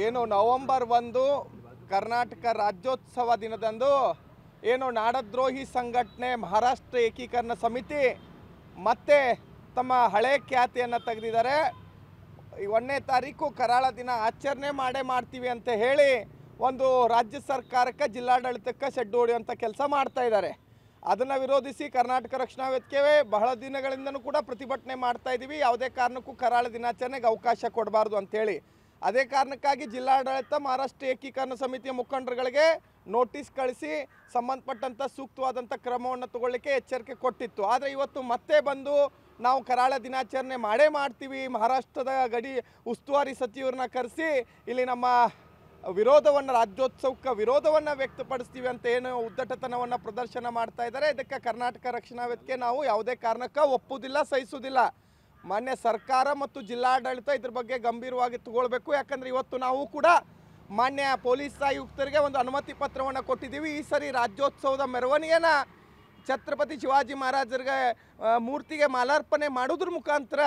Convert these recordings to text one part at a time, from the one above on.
ಏನು ನವೆಂಬರ್ 1 ಕರ್ನಾಟಕ ರಾಜ್ಯೋತ್ಸವ ದಿನದಂದು ಏನು ನಾಡದ್ರೋಹಿ ಸಂಘಟನೆ ಮಹಾರಾಷ್ಟ್ರ ಏಕೀಕರಣ ಸಮಿತಿ ಮತ್ತೆ ತಮ್ಮ ಹಳೆ ಖ್ಯಾತಿಯನ್ನು ತೆಗೆದಿದ್ದಾರೆ. 1ನೇ ತಾರೀಕು ಕರಾಳ ದಿನ ಆಚರಣೆ ಮಾಡ್ತೀವಿ ಅಂತ ಹೇಳಿ ಒಂದು ರಾಜ್ಯ ಸರ್ಕಾರಕ್ಕೆ ಜಿಲ್ಲಾಡಳಿತಕ್ಕೆ ಸೆಡ್ಡು ಹೊಡೆಯುವಂಥ ಕೆಲಸ ಮಾಡ್ತಾ ಇದ್ದಾರೆ. ಅದನ್ನು ವಿರೋಧಿಸಿ ಕರ್ನಾಟಕ ರಕ್ಷಣಾ ವೇದಿಕೆ ಬಹಳ ದಿನಗಳಿಂದನೂ ಕೂಡ ಪ್ರತಿಭಟನೆ ಮಾಡ್ತಾ ಇದ್ದೀವಿ. ಯಾವುದೇ ಕಾರಣಕ್ಕೂ ಕರಾಳ ದಿನಾಚರಣೆಗೆ ಅವಕಾಶ ಕೊಡಬಾರ್ದು ಅಂಥೇಳಿ. ಅದೇ ಕಾರಣಕ್ಕಾಗಿ ಜಿಲ್ಲಾಡಳಿತ ಮಹಾರಾಷ್ಟ್ರ ಏಕೀಕರಣ ಸಮಿತಿಯ ಮುಖಂಡರುಗಳಿಗೆ ನೋಟಿಸ್ ಕಳಿಸಿ ಸಂಬಂಧಪಟ್ಟಂಥ ಸೂಕ್ತವಾದಂಥ ಕ್ರಮವನ್ನು ತಗೊಳ್ಳಿಕ್ಕೆ ಎಚ್ಚರಿಕೆ ಕೊಟ್ಟಿತ್ತು. ಆದರೆ ಇವತ್ತು ಮತ್ತೆ ಬಂದು ನಾವು ಕರಾಳ ದಿನಾಚರಣೆ ಮಾಡ್ತೀವಿ, ಮಹಾರಾಷ್ಟ್ರದ ಗಡಿ ಉಸ್ತುವಾರಿ ಸಚಿವರನ್ನ ಕರೆಸಿ ಇಲ್ಲಿ ನಮ್ಮ ವಿರೋಧವನ್ನು ರಾಜ್ಯೋತ್ಸವಕ್ಕೆ ವಿರೋಧವನ್ನು ವ್ಯಕ್ತಪಡಿಸ್ತೀವಿ ಅಂತ ಏನು ಉದ್ದಟತನವನ್ನು ಪ್ರದರ್ಶನ ಮಾಡ್ತಾ ಇದ್ದಾರೆ. ಇದಕ್ಕೆ ಕರ್ನಾಟಕ ರಕ್ಷಣಾ ವೇದಿಕೆ ನಾವು ಯಾವುದೇ ಕಾರಣಕ್ಕೆ ಒಪ್ಪುವುದಿಲ್ಲ, ಸಹಿಸುವುದಿಲ್ಲ. ಮಾನ್ಯ ಸರ್ಕಾರ ಮತ್ತು ಜಿಲ್ಲಾಡಳಿತ ಇದ್ರ ಬಗ್ಗೆ ಗಂಭೀರವಾಗಿ ತಗೊಳ್ಬೇಕು. ಯಾಕಂದರೆ ಇವತ್ತು ನಾವು ಕೂಡ ಮಾನ್ಯ ಪೊಲೀಸ್ ಆಯುಕ್ತರಿಗೆ ಒಂದು ಅನುಮತಿ ಪತ್ರವನ್ನು ಕೊಟ್ಟಿದ್ದೀವಿ. ಈ ಸರಿ ರಾಜ್ಯೋತ್ಸವದ ಮೆರವಣಿಗೆನ ಛತ್ರಪತಿ ಶಿವಾಜಿ ಮಹಾರಾಜರಿಗೆ ಮೂರ್ತಿಗೆ ಮಾಲಾರ್ಪಣೆ ಮಾಡೋದ್ರ ಮುಖಾಂತರ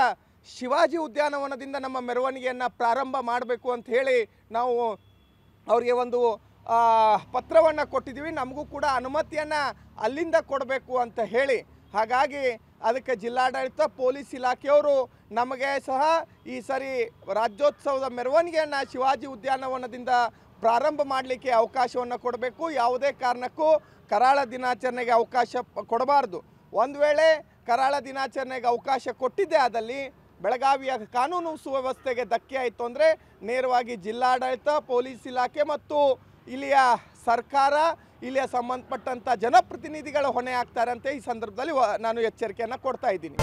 ಶಿವಾಜಿ ಉದ್ಯಾನವನದಿಂದ ನಮ್ಮ ಮೆರವಣಿಗೆಯನ್ನು ಪ್ರಾರಂಭ ಮಾಡಬೇಕು ಅಂತ ಹೇಳಿ ನಾವು ಅವರಿಗೆ ಒಂದು ಪತ್ರವನ್ನು ಕೊಟ್ಟಿದ್ದೀವಿ. ನಮಗೂ ಕೂಡ ಅನುಮತಿಯನ್ನು ಅಲ್ಲಿಂದ ಕೊಡಬೇಕು ಅಂತ ಹೇಳಿ. ಹಾಗಾಗಿ ಅದಕ್ಕೆ ಜಿಲ್ಲಾಡಳಿತ ಪೊಲೀಸ್ ಇಲಾಖೆಯವರು ನಮಗೆ ಸಹ ಈ ಸರಿ ರಾಜ್ಯೋತ್ಸವದ ಮೆರವಣಿಗೆಯನ್ನು ಶಿವಾಜಿ ಉದ್ಯಾನವನದಿಂದ ಪ್ರಾರಂಭ ಮಾಡಲಿಕ್ಕೆ ಅವಕಾಶವನ್ನು ಕೊಡಬೇಕು. ಯಾವುದೇ ಕಾರಣಕ್ಕೂ ಕರಾಳ ದಿನಾಚರಣೆಗೆ ಅವಕಾಶ ಕೊಡಬಾರ್ದು. ಒಂದು ವೇಳೆ ಕರಾಳ ದಿನಾಚರಣೆಗೆ ಅವಕಾಶ ಕೊಟ್ಟಿದ್ದೇ ಆದಲ್ಲಿ ಬೆಳಗಾವಿಯ ಕಾನೂನು ಸುವ್ಯವಸ್ಥೆಗೆ ಧಕ್ಕೆ ಆಯಿತು ಅಂದರೆ ನೇರವಾಗಿ ಜಿಲ್ಲಾಡಳಿತ, ಪೊಲೀಸ್ ಇಲಾಖೆ ಮತ್ತು ಇಲ್ಲಿಯ ಸರ್ಕಾರ, ಇಲ್ಲಿಯ ಸಂಬಂಧಪಟ್ಟಂಥ ಜನಪ್ರತಿನಿಧಿಗಳು ಹೊಣೆ ಆಗ್ತಾರೆ ಅಂತ ಈ ಸಂದರ್ಭದಲ್ಲಿ ನಾನು ಎಚ್ಚರಿಕೆಯನ್ನು ಕೊಡ್ತಾ ಇದ್ದೀನಿ.